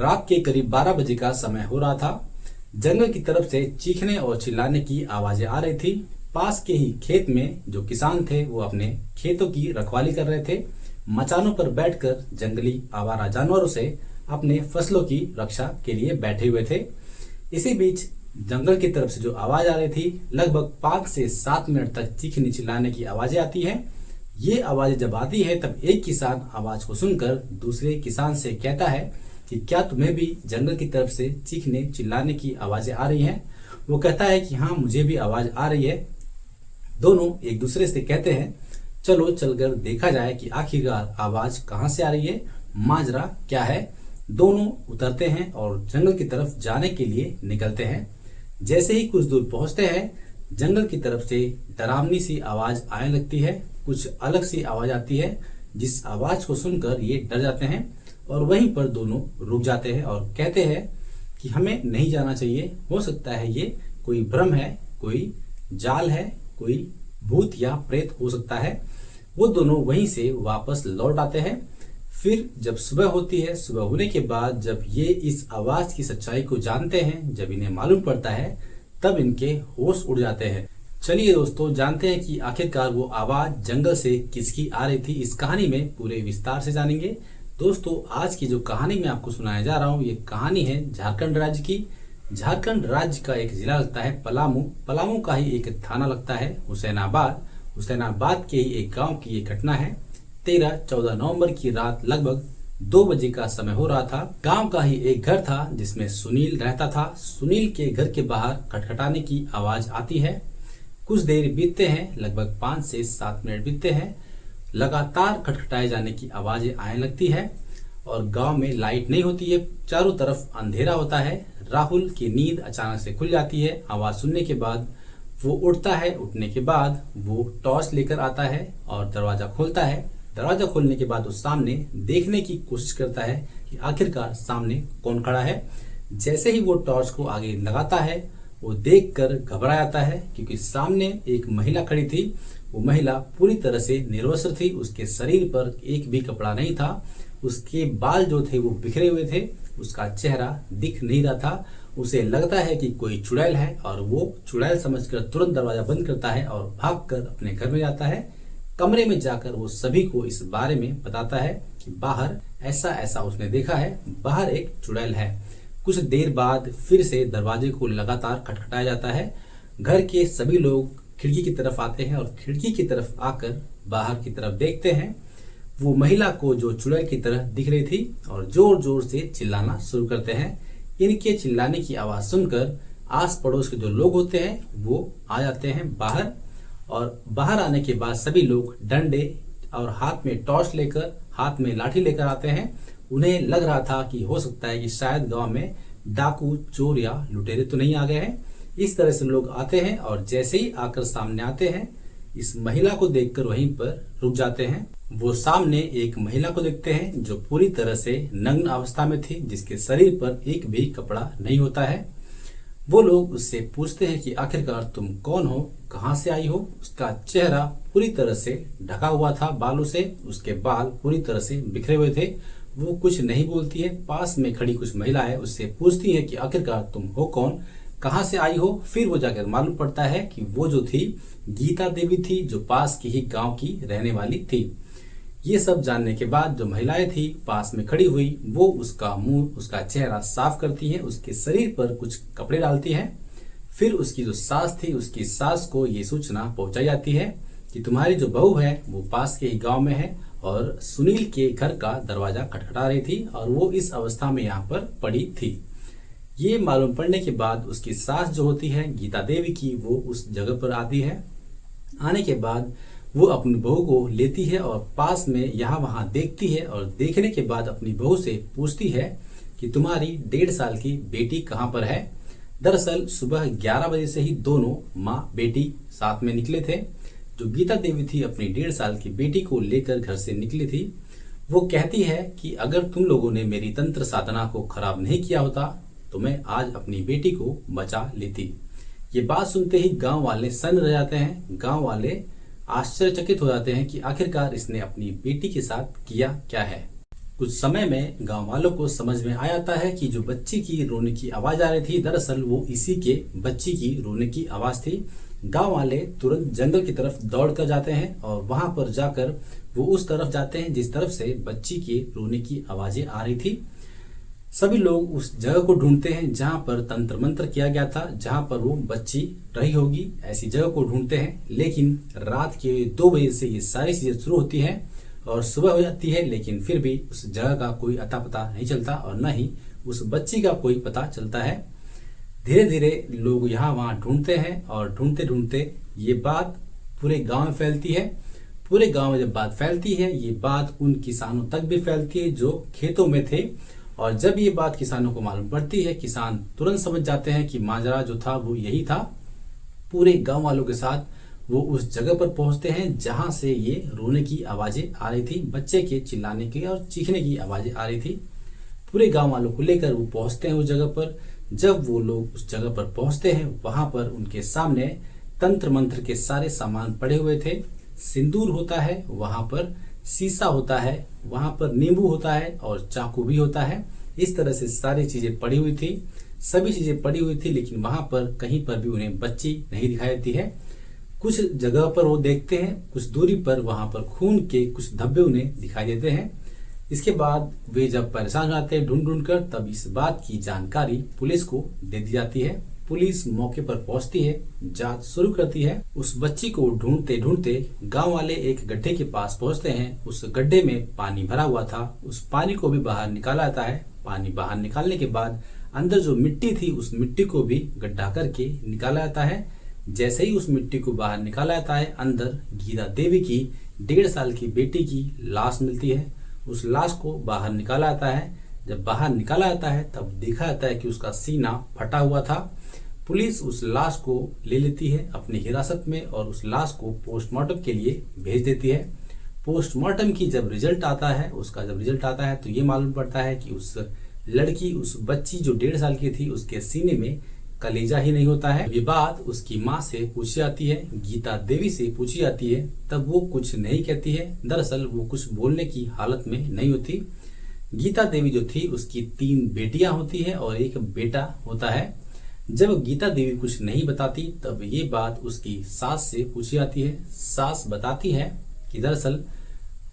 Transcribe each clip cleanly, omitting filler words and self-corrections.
रात के करीब 12 बजे का समय हो रहा था। जंगल की तरफ से चीखने और चिल्लाने की आवाजें आ रही थी। पास के ही खेत में जो किसान थे वो अपने खेतों की रखवाली कर रहे थे। मचानों पर बैठकर जंगली आवारा जानवरों से अपने फसलों की रक्षा के लिए बैठे हुए थे। इसी बीच जंगल की तरफ से जो आवाज आ रही थी, लगभग 5 से 7 मिनट तक चीखने चिल्लाने की आवाजें आती हैं। ये आवाजें जब आती है तब एक किसान आवाज को सुनकर दूसरे किसान से कहता है कि क्या तुम्हें भी जंगल की तरफ से चीखने चिल्लाने की आवाजें आ रही हैं? वो कहता है कि हाँ, मुझे भी आवाज आ रही है। दोनों एक दूसरे से कहते हैं चलो चलकर देखा जाए कि आखिरकार आवाज कहाँ से आ रही है, माजरा क्या है। दोनों उतरते हैं और जंगल की तरफ जाने के लिए निकलते हैं। जैसे ही कुछ दूर पहुंचते हैं, जंगल की तरफ से डरावनी सी आवाज आने लगती है। कुछ अलग सी आवाज आती है, जिस आवाज को सुनकर ये डर जाते हैं और वहीं पर दोनों रुक जाते हैं और कहते हैं कि हमें नहीं जाना चाहिए। हो सकता है ये कोई भ्रम है, कोई जाल है, कोई भूत या प्रेत हो सकता है। वो दोनों वहीं से वापस लौट आते हैं। फिर जब सुबह होती है, सुबह होने के बाद जब ये इस आवाज की सच्चाई को जानते हैं, जब इन्हें मालूम पड़ता है, तब इनके होश उड़ जाते हैं। चलिए दोस्तों, जानते हैं कि आखिरकार वो आवाज जंगल से किसकी आ रही थी। इस कहानी में पूरे विस्तार से जानेंगे। दोस्तों, आज की जो कहानी मैं आपको सुनाया जा रहा हूँ, ये कहानी है झारखंड राज्य की। झारखंड राज्य का एक जिला लगता है पलामू। पलामू का ही एक थाना लगता है हुसैनाबाद। हुसैनाबाद के ही एक गांव की ये घटना है। 13-14 नवंबर की रात लगभग 2 बजे का समय हो रहा था। गांव का ही एक घर था जिसमें सुनील रहता था। सुनील के घर के बाहर खटखटाने की आवाज आती है। कुछ देर बीतते हैं, लगभग 5 से 7 मिनट बीतते हैं। लगातार खटखटाए जाने की आवाजें आने लगती है और गांव में लाइट नहीं होती है, चारों तरफ अंधेरा होता है। राहुल की नींद अचानक से खुल जाती है। आवाज सुनने के बाद वो उठता है। उठने के बाद वो टॉर्च लेकर आता है और दरवाजा खोलता है। दरवाजा खोलने के बाद वो सामने देखने की कोशिश करता है कि आखिरकार सामने कौन खड़ा है। जैसे ही वो टॉर्च को आगे लगाता है, वो देखकर घबरा जाता है क्योंकि सामने एक महिला खड़ी थी। वो महिला पूरी तरह से निर्वस्त्र थी। उसके शरीर पर एक भी कपड़ा नहीं था। उसके बाल जो थे वो बिखरे हुए थे। उसका चेहरा दिख नहीं रहा था। उसे लगता है कि कोई चुड़ैल है और वो चुड़ैल समझकर तुरंत दरवाजा बंद करता है और भागकर अपने घर में जाता है। कमरे में जाकर वो सभी को इस बारे में बताता है कि बाहर ऐसा ऐसा उसने देखा है, बाहर एक चुड़ैल है। कुछ देर बाद फिर से दरवाजे को लगातार खटखटाया जाता है। घर के सभी लोग खिड़की की तरफ आते हैं और खिड़की की तरफ आकर बाहर की तरफ देखते हैं। वो महिला को जो चुड़ैल की तरह दिख रही थी और जोर जोर से चिल्लाना शुरू करते हैं। इनके चिल्लाने की आवाज सुनकर आस पड़ोस के जो लोग होते हैं वो आ जाते हैं बाहर। और बाहर आने के बाद सभी लोग डंडे और हाथ में टॉर्च लेकर, हाथ में लाठी लेकर आते हैं। उन्हें लग रहा था कि हो सकता है कि शायद गांव में डाकू, चोर या लुटेरे तो नहीं आ गए हैं। इस तरह से लोग आते हैं और जैसे ही आकर सामने आते हैं, इस महिला को देखकर वहीं पर रुक जाते हैं। वो सामने एक महिला को देखते हैं जो पूरी तरह से नग्न अवस्था में थी, जिसके शरीर पर एक भी कपड़ा नहीं होता है। वो लोग उससे पूछते हैं कि आखिरकार तुम कौन हो, कहाँ से आई हो। उसका चेहरा पूरी तरह से ढका हुआ था बालों से। उसके बाल पूरी तरह से बिखरे हुए थे। वो कुछ नहीं बोलती है। पास में खड़ी कुछ महिलाएं उससे पूछती हैं कि आखिरकार तुम हो कौन, कहाँ से आई हो। फिर वो जाकर मालूम पड़ता है कि वो जो थी गीता देवी थी, जो पास के ही गांव की रहने वाली थी। ये सब जानने के बाद जो महिलाएं थी पास में खड़ी हुई, वो उसका मुंह, उसका चेहरा साफ करती है, उसके शरीर पर कुछ कपड़े डालती हैं। फिर उसकी जो सास थी, उसकी सास को ये सूचना पहुंचाई जाती है कि तुम्हारी जो बहू है वो पास के ही गांव में है और सुनील के घर का दरवाजा खटखटा रही थी और वो इस अवस्था में यहाँ पर पड़ी थी। ये मालूम पड़ने के बाद उसकी सास जो होती है गीता देवी की, वो उस जगह पर आती है। आने के बाद वो अपनी बहू को लेती है और पास में यहाँ वहां देखती है और देखने के बाद अपनी बहू से पूछती है कि तुम्हारी 1.5 साल की बेटी कहाँ पर है। दरअसल सुबह 11 बजे से ही दोनों माँ बेटी साथ में निकले थे। जो गीता देवी थी अपनी 1.5 साल की बेटी को लेकर घर से निकली थी। वो कहती है कि अगर तुम लोगों ने मेरी तंत्र साधना को खराब नहीं किया होता तो मैं आज अपनी बेटी को बचा लेती। ये बात सुनते ही गांव वाले सन्न रह जाते हैं। गांव वाले आश्चर्यचकित हो जाते हैं कि आखिरकार इसने अपनी बेटी के साथ किया क्या है। कुछ समय में गांव वालों को समझ में आ जाता है कि जो बच्ची की रोने की आवाज आ रही थी, दरअसल वो इसी के बच्ची की रोने की आवाज थी। गांव वाले तुरंत जंगल की तरफ दौड़ कर जाते हैं और वहां पर जाकर वो उस तरफ जाते हैं जिस तरफ से बच्ची के रोने की आवाजें आ रही थी। सभी लोग उस जगह को ढूंढते हैं जहां पर तंत्र मंत्र किया गया था, जहां पर वो बच्ची रही होगी, ऐसी जगह को ढूंढते हैं। लेकिन रात के 2 बजे से ये सारी चीजें शुरू होती हैं और सुबह हो जाती है, लेकिन फिर भी उस जगह का कोई अता पता नहीं चलता और न ही उस बच्ची का कोई पता चलता है। धीरे धीरे लोग यहाँ वहां ढूंढते हैं और ढूंढते ढूंढते ये बात पूरे गांव में फैलती है। पूरे गांव में जब बात फैलती है, ये बात उन किसानों तक भी फैलती है जो खेतों में थे। और जब ये बात किसानों को मालूम पड़ती है, किसान तुरंत समझ जाते हैं कि माजरा जो था वो यही था। पूरे गांव वालों के साथ वो उस जगह पर पहुंचते हैं जहां से ये रोने की आवाजें आ रही थी, बच्चे के चिल्लाने की और चीखने की आवाजें आ रही थी। पूरे गांव वालों को लेकर वो पहुंचते हैं उस जगह पर। जब वो लोग उस जगह पर पहुंचते हैं, वहां पर उनके सामने तंत्र मंत्र के सारे सामान पड़े हुए थे। सिंदूर होता है, वहां पर शीशा होता है, वहां पर नींबू होता है और चाकू भी होता है। इस तरह से सारी चीजें पड़ी हुई थी, सभी चीजें पड़ी हुई थी, लेकिन वहां पर कहीं पर भी उन्हें बच्ची नहीं दिखाई देती है। कुछ जगह पर वो देखते हैं, कुछ दूरी पर वहां पर खून के कुछ धब्बे उन्हें दिखाई देते हैं। इसके बाद वे जब परेशान हो जाते हैं ढूंढ ढूंढ कर, तब इस बात की जानकारी पुलिस को दे दी जाती है। पुलिस मौके पर पहुंचती है, जांच शुरू करती है। उस बच्ची को ढूंढते ढूंढते गांव वाले एक गड्ढे के पास पहुंचते हैं। उस गड्ढे में पानी भरा हुआ था, उस पानी को भी बाहर निकाला जाता है। पानी बाहर निकालने के बाद अंदर जो मिट्टी थी, उस मिट्टी को भी गड्ढा करके निकाला जाता है। जैसे ही उस मिट्टी को बाहर निकाला जाता है, अंदर गीता देवी की 1.5 साल की बेटी की लाश मिलती है। उस लाश को बाहर निकाला जाता है। जब बाहर निकाला जाता है, तब देखा जाता है कि उसका सीना फटा हुआ था। पुलिस उस लाश को ले लेती है अपनी हिरासत में और उस लाश को पोस्टमार्टम के लिए भेज देती है। पोस्टमार्टम की जब रिजल्ट आता है, तो ये मालूम पड़ता है कि उस लड़की, उस बच्ची जो 1.5 साल की थी, उसके सीने में कलेजा ही नहीं होता है। ये बात उसकी माँ से पूछी जाती है, गीता देवी से पूछी जाती है, तब वो कुछ नहीं कहती है। दरअसल वो कुछ बोलने की हालत में नहीं होती। गीता देवी जो थी, उसकी 3 बेटियां होती है और 1 बेटा होता है। जब गीता देवी कुछ नहीं बताती, तब ये बात उसकी सास से पूछी जाती है। सास बताती है कि दरअसल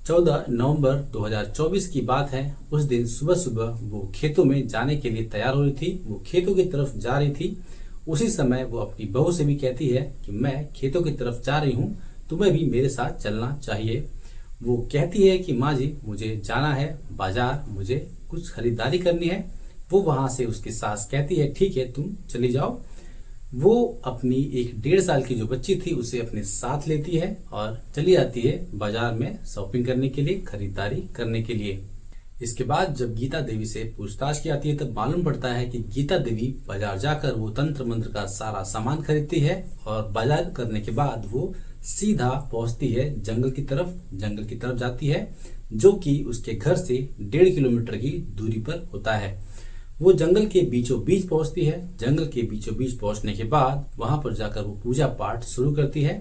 14 नवंबर 2024 की बात है। उस दिन सुबह सुबह वो खेतों में जाने के लिए तैयार हो रही थी, वो खेतों की तरफ जा रही थी। उसी समय वो अपनी बहू से भी कहती है कि मैं खेतों की तरफ जा रही हूँ, तुम्हें भी मेरे साथ चलना चाहिए। वो कहती है कि माँ जी, मुझे जाना है बाजार, मुझे कुछ खरीदारी करनी है। वो वहां से उसकी सास कहती है ठीक है, तुम चली जाओ। वो अपनी एक 1.5 साल की जो बच्ची थी, उसे अपने साथ लेती है और चली जाती है बाजार में शॉपिंग करने के लिए, खरीदारी करने के लिए। इसके बाद जब गीता देवी से पूछताछ की जाती है, तब मालूम पड़ता है कि गीता देवी बाजार जाकर वो तंत्र मंत्र का सारा सामान खरीदती है और बाजार करने के बाद वो सीधा पहुंचती है जंगल की तरफ जाती है, जो कि उसके घर से 1.5 किलोमीटर की दूरी पर होता है। वो जंगल के बीचों बीच पहुंचती है। जंगल के बीचों बीच पहुंचने के बाद वहां पर जाकर वो पूजा पाठ शुरू करती है।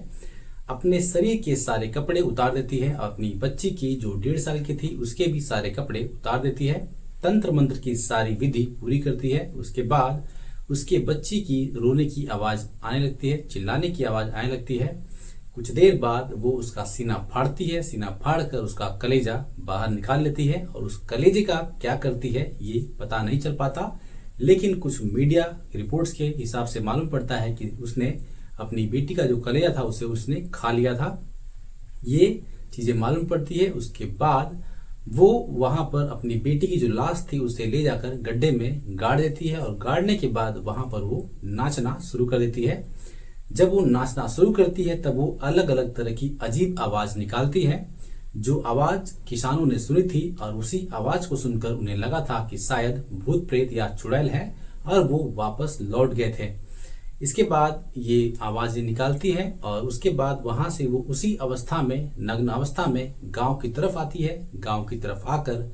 अपने शरीर के सारे कपड़े उतार देती है। अपनी बच्ची की जो 1.5 साल की थी, उसके भी सारे कपड़े उतार देती है। तंत्र मंत्र की सारी विधि पूरी करती है। उसके बाद उसके बच्ची की रोने की आवाज आने लगती है, चिल्लाने की आवाज आने लगती है। कुछ देर बाद वो उसका सीना फाड़ती है। सीना फाड़कर उसका कलेजा बाहर निकाल लेती है और उस कलेजे का क्या करती है ये पता नहीं चल पाता, लेकिन कुछ मीडिया रिपोर्ट्स के हिसाब से मालूम पड़ता है कि उसने अपनी बेटी का जो कलेजा था उसे उसने खा लिया था। ये चीजें मालूम पड़ती है। उसके बाद वो वहां पर अपनी बेटी की जो लाश थी उसे ले जाकर गड्ढे में गाड़ देती है और गाड़ने के बाद वहां पर वो नाचना शुरू कर देती है। जब वो नाचना शुरू करती है, तब वो अलग अलग तरह की अजीब आवाज निकालती है, जो आवाज किसानों ने सुनी थी और उसी आवाज को सुनकर उन्हें लगा था कि शायद भूत प्रेत या चुड़ैल है और वो वापस लौट गए थे। इसके बाद ये आवाजें निकालती है और उसके बाद वहां से वो उसी अवस्था में, नग्न अवस्था में गांव की तरफ आती है। गांव की तरफ आकर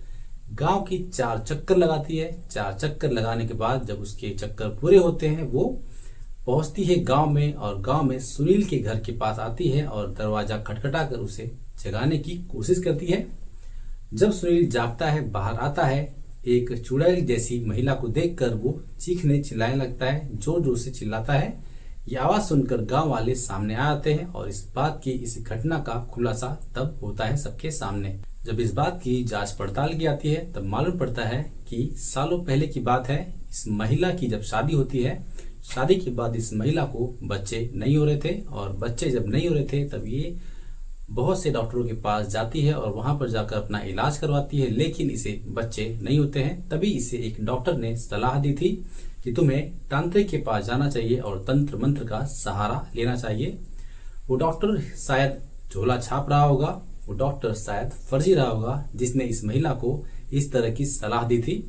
गांव की 4 चक्कर लगाती है। 4 चक्कर लगाने के बाद जब उसके चक्कर पूरे होते हैं, वो पहुंचती है गांव में और गांव में सुनील के घर के पास आती है और दरवाजा खटखटाकर उसे जगाने की कोशिश करती है। जब सुनील जागता है, बाहर आता है, एक चुड़ैल जैसी महिला को देखकर वो चीखने चिल्लाने लगता है, जोर जोर से चिल्लाता है। ये आवाज सुनकर गांव वाले सामने आ आते हैं और इस घटना का खुलासा तब होता है सबके सामने। जब इस बात की जांच पड़ताल की जाती है तब मालूम पड़ता है कि सालों पहले की बात है। इस महिला की जब शादी होती है, शादी के बाद इस महिला को बच्चे नहीं हो रहे थे और बच्चे जब नहीं हो रहे थे तब ये बहुत से डॉक्टरों के पास जाती है और वहां पर जाकर अपना इलाज करवाती है, लेकिन इसे बच्चे नहीं होते हैं। तभी इसे एक डॉक्टर ने सलाह दी थी कि तुम्हें तांत्रिक के पास जाना चाहिए और तंत्र मंत्र का सहारा लेना चाहिए। वो डॉक्टर शायद झोला छाप रहा होगा, वो डॉक्टर शायद फर्जी रहा होगा जिसने इस महिला को इस तरह की सलाह दी थी।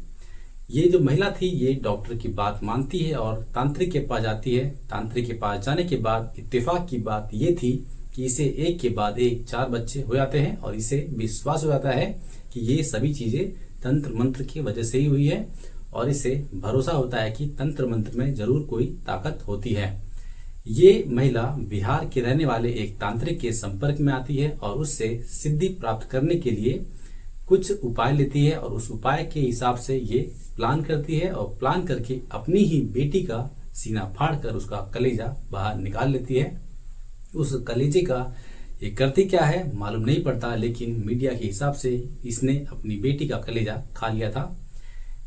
ये जो महिला थी ये डॉक्टर की बात मानती है और तांत्रिक के पास जाती है। तांत्रिक के पास जाने के बाद इत्तेफाक की बात ये थी कि इसे एक के बाद एक 4 बच्चे हो जाते हैं और इसे विश्वास हो जाता है कि ये सभी चीजें तंत्र मंत्र की वजह से ही हुई है और इसे भरोसा होता है कि तंत्र मंत्र में जरूर कोई ताकत होती है। ये महिला बिहार के रहने वाले एक तांत्रिक के संपर्क में आती है और उससे सिद्धि प्राप्त करने के लिए कुछ उपाय लेती है और उस उपाय के हिसाब से ये प्लान करती है और प्लान करके अपनी ही बेटी का सीना फाड़कर उसका कलेजा बाहर निकाल लेती है। उस कलेजे का ये करती क्या है मालूम नहीं पड़ता, लेकिन मीडिया के हिसाब से इसने अपनी बेटी का कलेजा खा लिया था।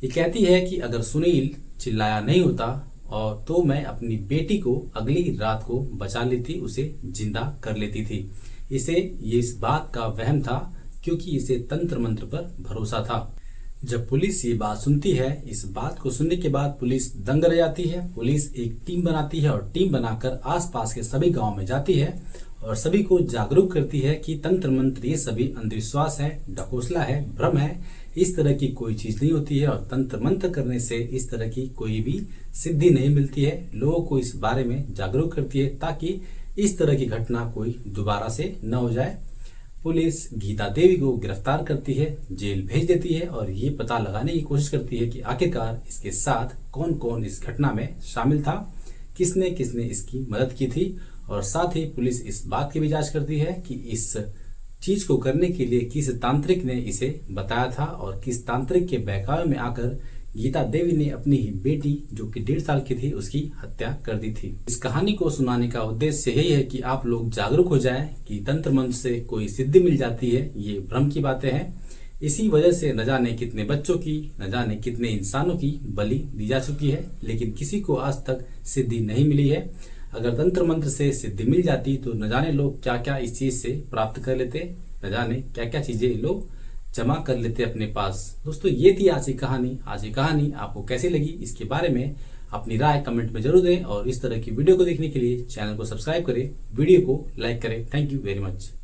ये कहती है कि अगर सुनील चिल्लाया नहीं होता और तो मैं अपनी बेटी को अगली रात को बचा लेती, उसे जिंदा कर लेती थी। इसे ये इस बात का वहम था क्योंकि इसे तंत्र मंत्र पर भरोसा था। जब पुलिस ये बात सुनती है, इस बात को सुनने के बाद पुलिस दंग रह जाती है। पुलिस एक टीम बनाती है और टीम बनाकर आसपास के सभी गांव में जाती है और सभी को जागरूक करती है कि तंत्र मंत्र ये सभी अंधविश्वास है, ढकोसला है, भ्रम है, इस तरह की कोई चीज नहीं होती है और तंत्र मंत्र करने से इस तरह की कोई भी सिद्धि नहीं मिलती है। लोगों को इस बारे में जागरूक करती है ताकि इस तरह की घटना कोई दोबारा से न हो जाए। पुलिस गीता देवी को गिरफ्तार करती है, जेल भेज देती है और ये पता लगाने की कोशिश करती है कि आखिरकार इसके साथ कौन कौन इस घटना में शामिल था, किसने किसने इसकी मदद की थी। और साथ ही पुलिस इस बात की भी जांच करती है कि इस चीज को करने के लिए किस तांत्रिक ने इसे बताया था और किस तांत्रिक के बहकावे में आकर गीता देवी ने अपनी ही बेटी जो कि 1.5 साल की थी उसकी हत्या कर दी थी। इस कहानी को सुनाने का उद्देश्य यही है कि आप लोग जागरूक हो जाएं कि तंत्र मंत्र से कोई सिद्धि मिल जाती है, ये भ्रम की बातें हैं। इसी वजह से न जाने कितने बच्चों की, न जाने कितने इंसानों की बलि दी जा चुकी है, लेकिन किसी को आज तक सिद्धि नहीं मिली है। अगर तंत्र मंत्र से सिद्धि मिल जाती तो न जाने लोग क्या क्या इस चीज से प्राप्त कर लेते, न जाने क्या क्या चीजें लोग जमा कर लेते अपने पास। दोस्तों ये थी आज की कहानी। आज की कहानी आपको कैसी लगी इसके बारे में अपनी राय कमेंट में जरूर दें और इस तरह की वीडियो को देखने के लिए चैनल को सब्सक्राइब करें, वीडियो को लाइक करें। Thank you very much.